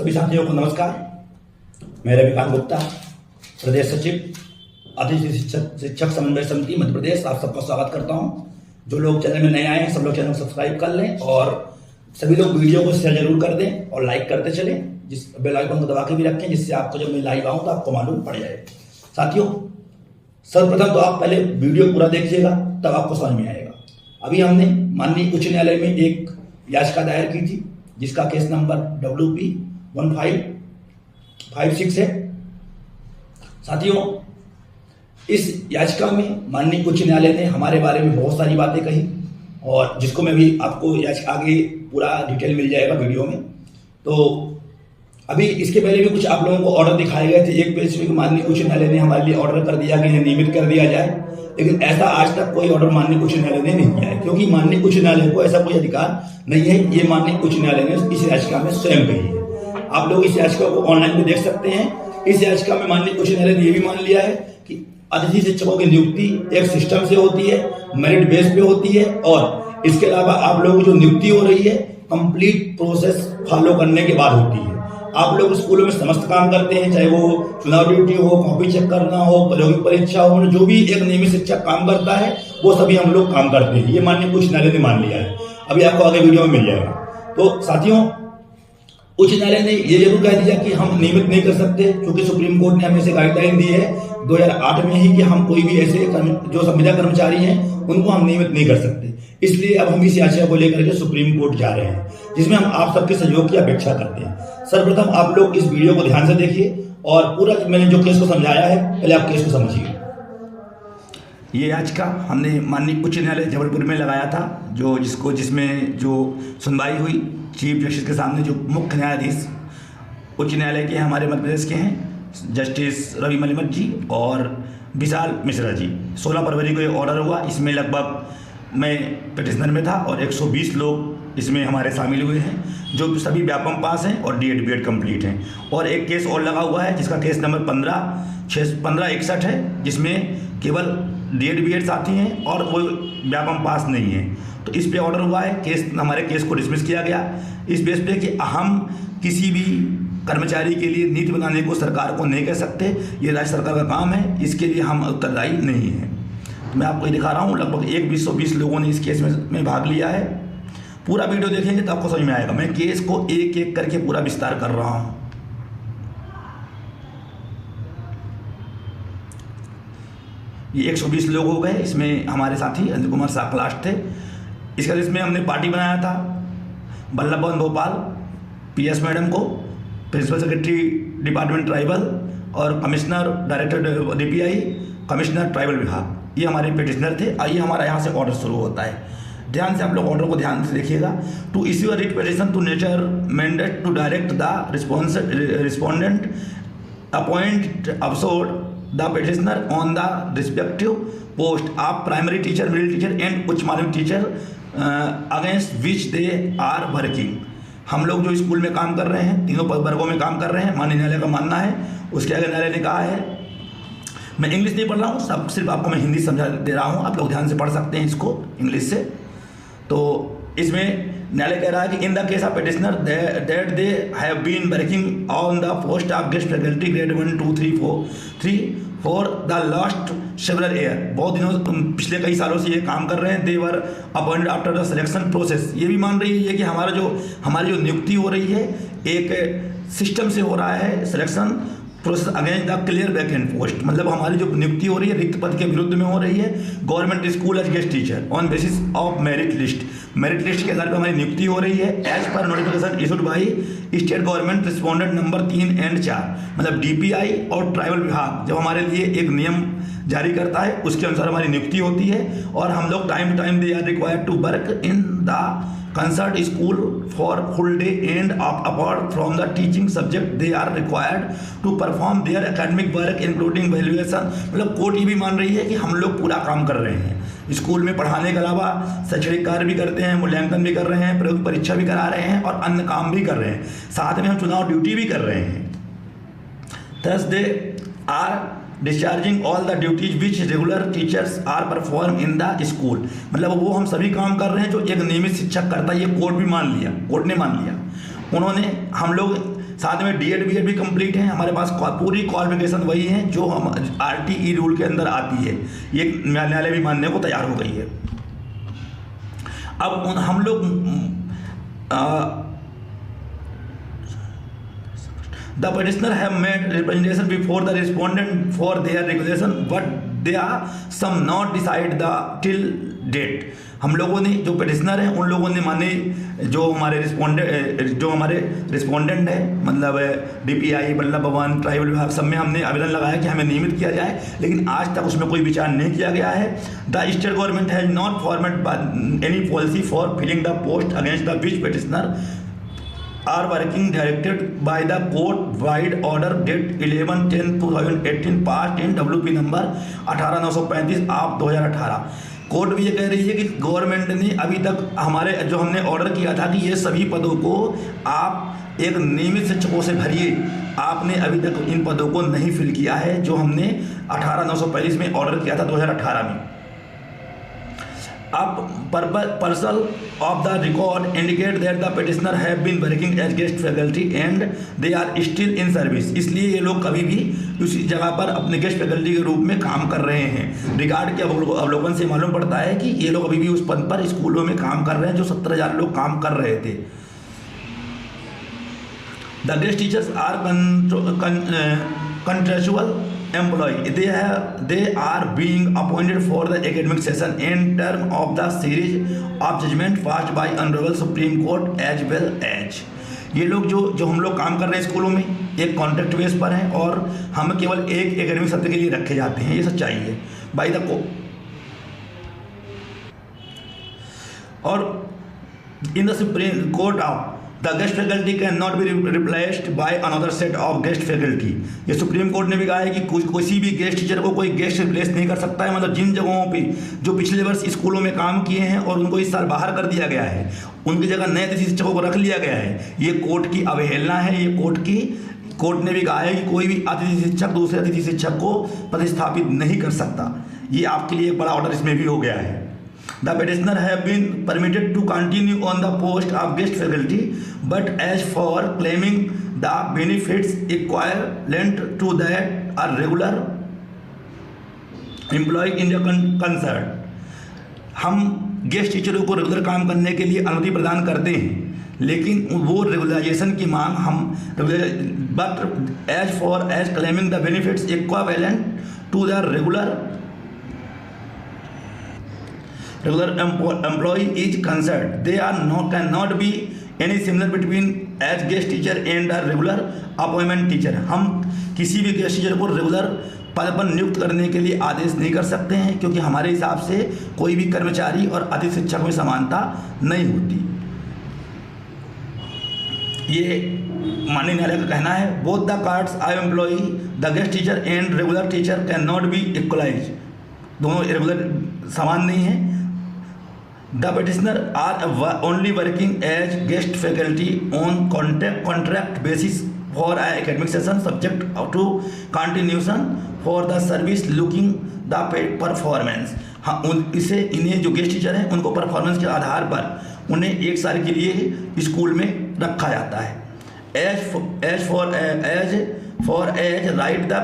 सभी साथियों को नमस्कार। मैं रविकांत गुप्ता, प्रदेश सचिव अतिथि शिक्षक समन्वय समिति मध्य प्रदेश, आप सबका स्वागत करता हूं। जो लोग चैनल में नए आए हैं सब लोग चैनल को सब्सक्राइब कर लें और सभी लोग वीडियो को शेयर जरूर कर दें और लाइक करते चलें। जिस बेल आइकन को दबा के भी रखें जिससे आपको जब मैं लाइव आऊँ तो आपको मालूम पड़ जाए। साथियों, सर्वप्रथम तो आप पहले वीडियो पूरा देखिएगा तब आपको समझ में आएगा। अभी हमने माननीय उच्च न्यायालय में एक याचिका दायर की थी जिसका केस नंबर WP1556 है। साथियों, इस याचिका में माननीय उच्च न्यायालय ने हमारे बारे में बहुत सारी बातें कही और जिसको मैं भी आपको आगे पूरा डिटेल मिल जाएगा वीडियो में। तो अभी इसके पहले भी कुछ आप लोगों को ऑर्डर दिखाए गए थे। एक पेज में माननीय उच्च न्यायालय ने हमारे लिए ऑर्डर कर दिया कि इन्हें नियमित कर दिया जाए, लेकिन ऐसा आज तक कोई ऑर्डर माननीय उच्च न्यायालय ने नहीं किया है, क्योंकि माननीय उच्च न्यायालय को ऐसा कोई अधिकार नहीं है। ये माननीय उच्च न्यायालय ने इस याचिका में स्वयं कही है। आप लोग इस याचिका को ऑनलाइन में देख सकते हैं। इस याचिका में माननीय उच्च न्यायालय ने यह भी मान लिया है कि अतिथि शिक्षकों की नियुक्ति एक सिस्टम से होती है, मेरिट बेस पे होती है और इसके अलावा आप लोगों की जो नियुक्ति हो रही है कंप्लीट प्रोसेस फॉलो करने के बाद होती है। आप लोग स्कूलों में समस्त काम करते हैं, चाहे वो चुनाव ड्यूटी हो, कॉपी चेक करना हो, प्रायोगिक परीक्षा हो, जो भी एक नियमित शिक्षक काम करता है वो सभी हम लोग काम करते हैं। ये माननीय उच्च न्यायालय ने मान लिया है। अभी आपको आगे वीडियो में मिल जाएगा। तो साथियों, उच्च न्यायालय ने ये जरूर कह दिया कि हम नियमित नहीं कर सकते, क्योंकि सुप्रीम कोर्ट ने हमें से गाइडलाइन दी है 2008 में ही कि हम कोई भी ऐसे जो संविदा कर्मचारी हैं उनको हम नियमित नहीं कर सकते। इसलिए अब हम इस याचिका को लेकर के सुप्रीम कोर्ट जा रहे हैं, जिसमें हम आप सबके सहयोग की अपेक्षा करते हैं। सर्वप्रथम आप लोग इस वीडियो को ध्यान से देखिए और पूरा मैंने जो केस को समझाया है पहले आप केस को समझिए। ये याचिका हमने माननीय उच्च न्यायालय जबलपुर में लगाया था, जिसमें जो सुनवाई हुई चीफ जस्टिस के सामने। जो मुख्य न्यायाधीश उच्च न्यायालय के हमारे मध्य प्रदेश के हैं, जस्टिस रवि मलिमत जी और विशाल मिश्रा जी। 16 फरवरी को ये ऑर्डर हुआ। इसमें लगभग मैं पिटिशनर में था और 120 लोग इसमें हमारे शामिल हुए हैं, जो सभी व्यापम पास हैं और D.Ed. B.Ed. कंप्लीट हैं। और एक केस और लगा हुआ है जिसका केस नंबर 1561 है, जिसमें केवल D.Ed. B.Ed. साथी हैं और वो व्यापम पास नहीं है। तो इस पे ऑर्डर हुआ है। हमारे केस को डिसमिस किया गया इस बेस पे कि हम किसी भी कर्मचारी के लिए नीति बनाने को सरकार को नहीं कह सकते। ये राज्य सरकार का काम है, इसके लिए हम उत्तरदायी नहीं हैं। तो मैं आपको ये दिखा रहा हूँ, लगभग 120 लोगों ने इस केस में भाग लिया है। पूरा वीडियो देखेंगे तो आपको समझ में आएगा। मैं केस को एक एक करके पूरा विस्तार कर रहा हूँ। ये 120 लोग हो गए। इसमें हमारे साथी अनिल कुमार साकलाश थे। इसमें हमने पार्टी बनाया था बल्लभ भवन भोपाल, PS मैडम को, प्रिंसिपल सेक्रेटरी डिपार्टमेंट ट्राइबल और commissioner director DPI, commissioner tribal विभाग। ये हमारे पिटिशनर थे। आइए हमारा यहाँ से ऑर्डर शुरू होता है। ध्यान से आप लोग ऑर्डर को ध्यान से देखिएगा। To issue a writ petition to nature mandate to direct the respondent appoint absorbed the petitioner on the respective post of primary teacher, middle teacher and उच्च माध्यमिक teacher against which they are working. हम लोग जो school में काम कर रहे हैं, तीनों वर्गों में काम कर रहे हैं, माननीय न्यायालय का मानना है। उसके आगे न्यायालय ने कहा है, मैं इंग्लिश नहीं पढ़ रहा हूँ, सब सिर्फ आपको मैं हिंदी समझा दे रहा हूँ, आप लोग ध्यान से पढ़ सकते हैं इसको इंग्लिश से। तो इसमें न्यायालय कह रहा है कि in the case of petitioner that they have been working on the post of guest faculty grade 1 2 3 for the last several year. बहुत दिनों पिछले कई सालों से ये काम कर रहे हैं। They were appointed after the selection process. ये भी मान रही है कि हमारी जो नियुक्ति हो रही है एक सिस्टम से हो रहा है selection process against the clear vacant post. मतलब हमारी जो नियुक्ति हो रही है रिक्त पद के विरुद्ध में हो रही है government school as guest teacher on basis of merit list. Merit list के आधार पर हमारी नियुक्ति हो रही है as per notification issued by state government respondent number 3 और 4। मतलब DPI और ट्राइबल विभाग जब हमारे लिए एक नियम जारी करता है उसके अनुसार हमारी नियुक्ति होती है और हम लोग time to time they are required to work in the concerned school for full day and apart from the teaching subject they are required to perform their academic work including valuation. मतलब court ये भी मान रही है कि हम लोग पूरा काम कर रहे हैं। स्कूल में पढ़ाने के अलावा शैक्षणिक कार्य भी करते हैं, मूल्यांकन भी कर रहे हैं, प्रयोग परीक्षा भी करा रहे हैं और अन्य काम भी कर रहे हैं। साथ में हम चुनाव ड्यूटी भी कर रहे हैं। Thus they are discharging all the duties which regular teachers are perform in the school. मतलब वो हम सभी काम कर रहे हैं जो एक नियमित शिक्षक करता है। ये कोर्ट भी मान लिया, कोर्ट ने मान लिया। उन्होंने हम लोग साथ में डीएड बीएड भी कंप्लीट है। हमारे पास पूरी क्वालिफिकेशन वही है जो हम आरटीई रूल के अंदर आती है। ये न्यायालय भी मानने को तैयार हो गई है। अब हम लोग The petitioner have made representation before the respondent for their regulation, but they are some not decide the till date. हम लोगों ने जो पेटिशनर हैं उन लोगों ने माने जो हमारे रिस्पोंडेंट है मतलब डीपीआई, बल्लभ भवन, ट्राइबल विभाग, सब में हमने आवेदन लगाया कि हमें नियमित किया जाए, लेकिन आज तक उसमें कोई विचार नहीं किया गया है। The state government has not formed any policy for filling the post against the which petitioner are working directed by the court wide order date 11/10/2018 passed in WP number 18935 of 2018। Court भी ये कह रही है कि government ने अभी तक हमारे जो हमने ऑर्डर किया था कि ये सभी पदों को आप एक नियमित शिक्षकों से भरिए, आपने अभी तक इन पदों को नहीं फिल किया है जो हमने 18935 में ऑर्डर किया था 2018 में। अब perusal of the record indicate that the petitioner have been working as guest faculty and they are still in service. इसलिए ये लोग कभी भी उसी जगह पर अपने गेस्ट फैकल्टी के रूप में काम कर रहे हैं। रिकॉर्ड के अवलोकन से मालूम पड़ता है कि ये लोग अभी भी उस पद पर स्कूलों में काम कर रहे हैं जो 70,000 लोग काम कर रहे थे। The guest teachers are contractual employee. They are being appointed for the academic session in term of the series of judgment passed by Honorable Supreme Court as well as। ये लोग जो हम लोग काम कर रहे हैं स्कूलों में एक कॉन्ट्रैक्ट बेस पर हैं और हम केवल एक एकेडमिक सत्र के लिए रखे जाते हैं, ये सच्चाई है बाई द को। और in the supreme court of the guest faculty can not be replaced by another set of guest faculty. ये सुप्रीम कोर्ट ने भी कहा है कि किसी भी गेस्ट टीचर को कोई गेस्ट रिप्लेस नहीं कर सकता है। मतलब जिन जगहों पे जो पिछले वर्ष स्कूलों में काम किए हैं और उनको इस साल बाहर कर दिया गया है, उनकी जगह नए अतिथि शिक्षकों को रख लिया गया है, ये कोर्ट की अवहेलना है। ये कोर्ट ने भी कहा है कि कोई भी अतिथि शिक्षक दूसरे अतिथि शिक्षक को प्रतिस्थापित नहीं कर सकता। ये आपके लिए एक बड़ा ऑर्डर इसमें भी हो गया है। The petitioner have been permitted to continue on the post of guest faculty, but as for claiming the benefits equivalent to that a regular employee in the concern, हम गेस्ट टीचरों को रेगुलर काम करने के लिए अनुमति प्रदान करते हैं, लेकिन वो रेगुलराइजेशन की मांग हम but as claiming the benefits equivalent to the regular employee is concerned, cannot be any similar between as guest teacher and a regular appointment teacher। हम किसी भी गेस्ट टीचर को रेगुलर पद पर नियुक्त करने के लिए आदेश नहीं कर सकते हैं, क्योंकि हमारे हिसाब से कोई भी कर्मचारी और अतिथि शिक्षक में समानता नहीं होती। ये माननीय न्यायालय का कहना है। Both the cadres of employee the guest teacher and regular teacher can not be equalize, दोनों रेगुलर समान नहीं है। The petitioner are only working as guest faculty on contract basis for an academic session subject to continuation for the service looking the performance। हाँ, इन्हें जो guest teacher हैं उनको performance के आधार पर उन्हें एक साल के लिए स्कूल में रखा जाता है। as right the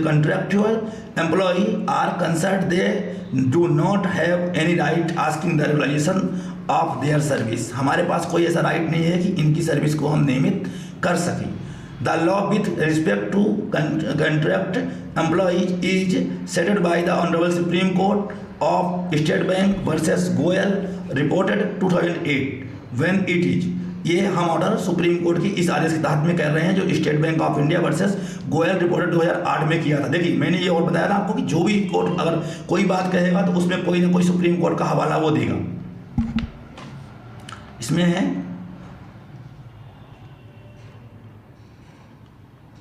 contractual employee are concerned, they do not have any right asking the regularization of their service। हमारे पास कोई ऐसा राइट नहीं है कि इनकी सर्विस को हम नियमित कर सकें। The law with respect to contract employees is settled by the Honorable Supreme Court of State Bank versus Goyal reported 2008 when it is। ये हम ऑर्डर सुप्रीम कोर्ट की इस आदेश के तहत में कर रहे हैं जो state bank of India versus Goyal reported 2008 में किया था। देखिए मैंने ये और बताया था आपको कि जो भी कोर्ट अगर कोई बात कहेगा तो उसमें कोई ना कोई सुप्रीम कोर्ट का हवाला वो देगा। इसमें है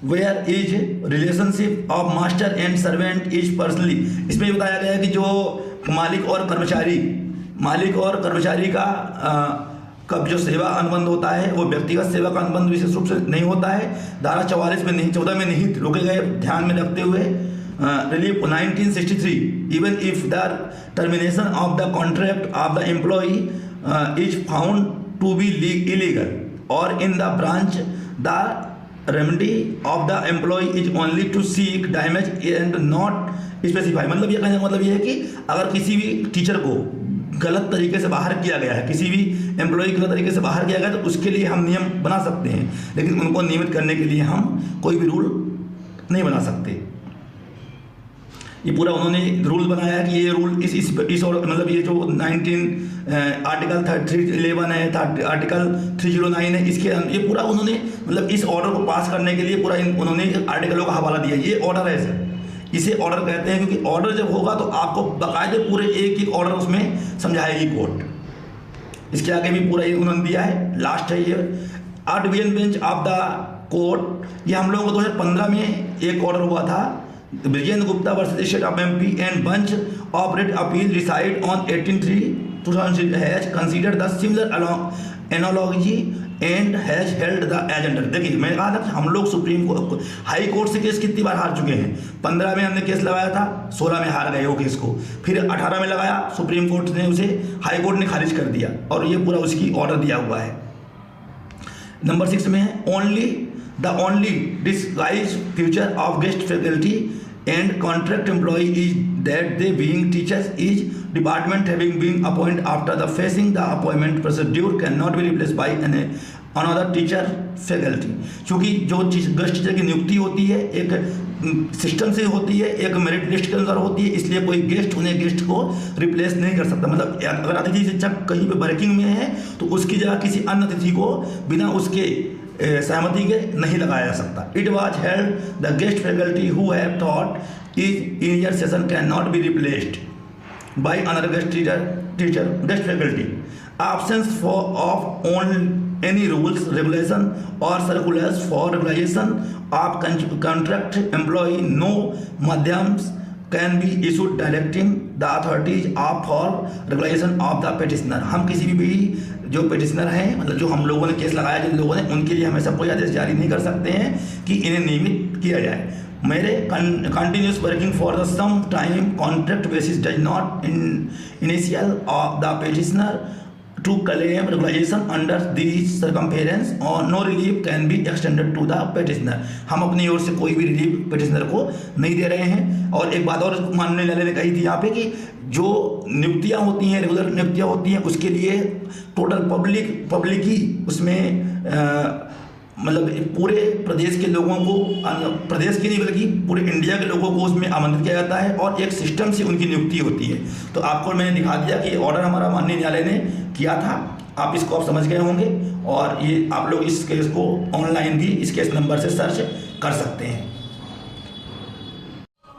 where is relationship of master and servant is personally. इसमें बताया गया है कि जो मालिक और कर्मचारी का जो सेवा अनुबंध होता है वो व्यक्तिगत सेवा का अनुबंध विशेष रूप से नहीं होता है। धारा 44 में नहीं 14 में नहीं रोके गए, ध्यान में रखते हुए relief 1963 even if the termination of the contract of the employee is found to be illegal और in the branch the remedy of the employee is only to seek damage and not specify. मतलब ये कहने का मतलब ये है कि अगर किसी भी टीचर को गलत तरीके से बाहर किया गया है, किसी भी एम्प्लॉय गलत तरीके से बाहर किया गया है, तो उसके लिए हम नियम बना सकते हैं, लेकिन उनको नियमित करने के लिए हम कोई भी रूल नहीं बना सकते। ये पूरा उन्होंने रूल बनाया है कि ये रूल इस और मतलब ये जो 19 आर्टिकल 311 है, आर्टिकल 309 है, इसके ये पूरा उन्होंने मतलब इस ऑर्डर को पास करने के लिए पूरा उन्होंने आर्टिकलों का हवाला दिया। ये ऑर्डर है सर, इसे ऑर्डर कहते हैं, क्योंकि ऑर्डर जब होगा तो आपको बाकायदे पूरे एक एक ऑर्डर उसमें समझाएगी कोर्ट। इसके आगे भी पूरा ये उन्होंने दिया है। लास्ट है ये division bench of the court. ये हम लोगों को 2015 में एक ऑर्डर हुआ था, Brijendra Gupta versus state of MP and bunch of rate appeal decide on 18/3/2006 has considered the similar analogy and has held the एजेंडर। देखिए मैंने कहा था कि हम लोग सुप्रीम कोर्ट हाई कोर्ट से केस कितनी बार हार चुके हैं। 15 में हमने केस लगाया था, 16 में हार गए वो केस को, फिर 18 में लगाया, सुप्रीम कोर्ट ने उसे हाई कोर्ट ने खारिज कर दिया, और ये पूरा उसकी ऑर्डर दिया हुआ है। नंबर 6 में है only disguise future of guest faculty and contract employee is that they being teachers is department having been appoint after the facing the appointment procedure can not be replace by another teacher faculty. क्योंकि जो guest teacher की नियुक्ति होती है एक system से होती है, एक मेरिट लिस्ट के अनुसार होती है, इसलिए कोई गेस्ट उन्हें गेस्ट को रिप्लेस नहीं कर सकता। मतलब अगर अतिथि शिक्षक कहीं पे वर्किंग में है तो उसकी जगह किसी अन्य अतिथि को बिना उसके सहमति के नहीं लगाया जा सकता। It was held the guest faculty who have thought is in year session can not be replaced by another guest faculty. Absence of any rules, regulation or circulars for regulation of contract employee, no madhyams can be issued directing the authorities of for regulation of the petitioner। हम किसी भी जो petitioner हैं, मतलब जो हम लोगों ने केस लगाया जिन लोगों ने, उनके लिए हमेशा कोई आदेश जारी नहीं कर सकते हैं कि इन्हें नियमित किया जाए। मेरे continuous working for the some time contract basis does not initial of the petitioner to claim regulation under these circumstances or no relief can be extended to the petitioner। हम अपनी ओर से कोई भी रिलीफ petitioner को नहीं दे रहे हैं। और एक बात और माननीय न्यायालय ने कही थी यहाँ पे कि जो नियुक्तियाँ होती हैं, रेगुलर नियुक्तियाँ होती हैं, उसके लिए टोटल पब्लिक ही उसमें मतलब पूरे प्रदेश के लोगों को, प्रदेश के नहीं बल्कि पूरे इंडिया के लोगों को उसमें आमंत्रित किया जाता है और एक सिस्टम से उनकी नियुक्ति होती है। तो आपको मैंने दिखा दिया कि ये ऑर्डर हमारा माननीय न्यायालय ने किया था, आप इसको आप समझ गए होंगे, और ये आप लोग इस केस को ऑनलाइन भी इस केस नंबर से सर्च कर सकते हैं।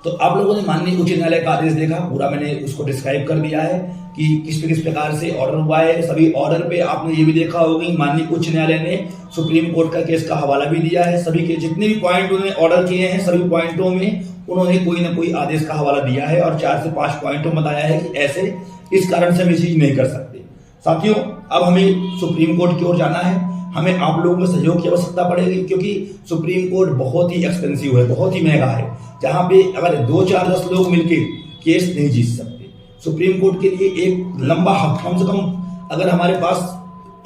तो आप लोगों ने माननीय उच्च न्यायालय का आदेश देखा, पूरा मैंने उसको डिस्क्राइब कर दिया है कि किस प्रकार से ऑर्डर हुआ है। सभी ऑर्डर पे आपने ये भी देखा होगा कि माननीय उच्च न्यायालय ने सुप्रीम कोर्ट का केस का हवाला भी दिया है। सभी के जितने भी पॉइंट उन्होंने ऑर्डर किए हैं, सभी पॉइंटों में उन्होंने कोई ना कोई आदेश का हवाला दिया है और 4 से 5 पॉइंटों में बताया है कि ऐसे इस कारण से हम ये चीज नहीं कर सकते। साथियों, अब हमें सुप्रीम कोर्ट की ओर जाना है, हमें आप लोगों में सहयोग की आवश्यकता पड़ेगी, क्योंकि सुप्रीम कोर्ट बहुत ही एक्सपेंसिव है, बहुत ही महंगा है, जहां पे अगर 2, 4, 10 लोग मिलकर केस नहीं जीत सकते। सुप्रीम कोर्ट के लिए एक लंबा हक, कम से कम अगर हमारे पास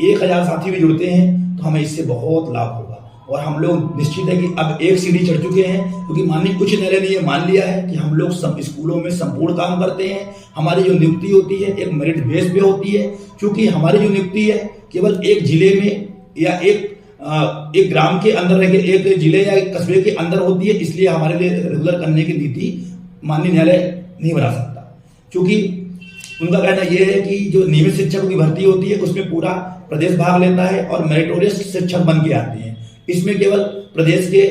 1000 साथी भी जुड़ते हैं तो हमें इससे बहुत लाभ होगा। और हम लोग निश्चित है कि अब एक सीढ़ी चढ़ चुके हैं, क्योंकि माननीय उच्च न्यायालय ने यह मान लिया है कि हम लोग सब स्कूलों में संपूर्ण काम करते हैं। हमारी जो नियुक्ति होती है एक मेरिट बेस पे होती है, क्योंकि हमारी जो नियुक्ति है केवल एक जिले में या एक ग्राम के अंदर रह के, एक जिले या एक कस्बे के अंदर होती है, इसलिए हमारे लिए रेगुलर करने की नीति माननीय न्यायालय नहीं बना सकता। क्योंकि उनका कहना यह है कि जो नियमित शिक्षकों की भर्ती होती है उसमें पूरा प्रदेश भाग लेता है और मेरिटोरियस शिक्षक बन के आते हैं, इसमें केवल प्रदेश के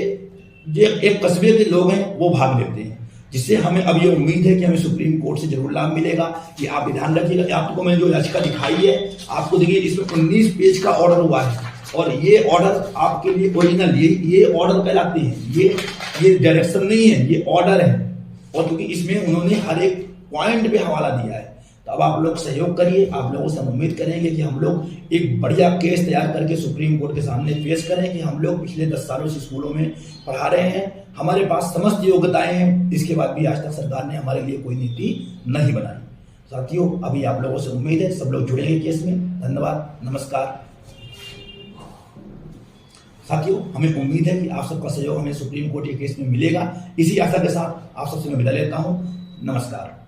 जो एक कस्बे के लोग हैं वो भाग लेते हैं। जिससे हमें अब ये उम्मीद है कि हमें सुप्रीम कोर्ट से जरूर लाभ मिलेगा। ये आप ध्यान रखिएगा। आपको मैंने जो याचिका दिखाई है, आपको देखिए इसमें 19 पेज का ऑर्डर हुआ है, और ये ऑर्डर आपके लिए ओरिजिनल, ये ऑर्डर कहलाते हैं, ये डायरेक्शन नहीं है, ये ऑर्डर है। और क्योंकि इसमें उन्होंने हर एक पॉइंट पे हवाला दिया है, तो अब आप लोग सहयोग करिए। आप लोगों से हम उम्मीद करेंगे कि हम लोग एक बढ़िया केस तैयार करके सुप्रीम कोर्ट के सामने पेश करें कि हम लोग पिछले 10 सालों से स्कूलों में पढ़ा रहे हैं, हमारे पास समस्त योग्यताएं हैं, इसके बाद भी आज तक सरकार ने हमारे लिए कोई नीति नहीं बनाई। साथियों, अभी आप लोगों से उम्मीद है सब लोग जुड़ेंगे केस में। धन्यवाद, नमस्कार। साथियों, हमें उम्मीद है कि आप सबका सहयोग हमें सुप्रीम कोर्ट के केस में मिलेगा। इसी आशा के साथ आप सबसे मैं विदा लेता हूं। नमस्कार।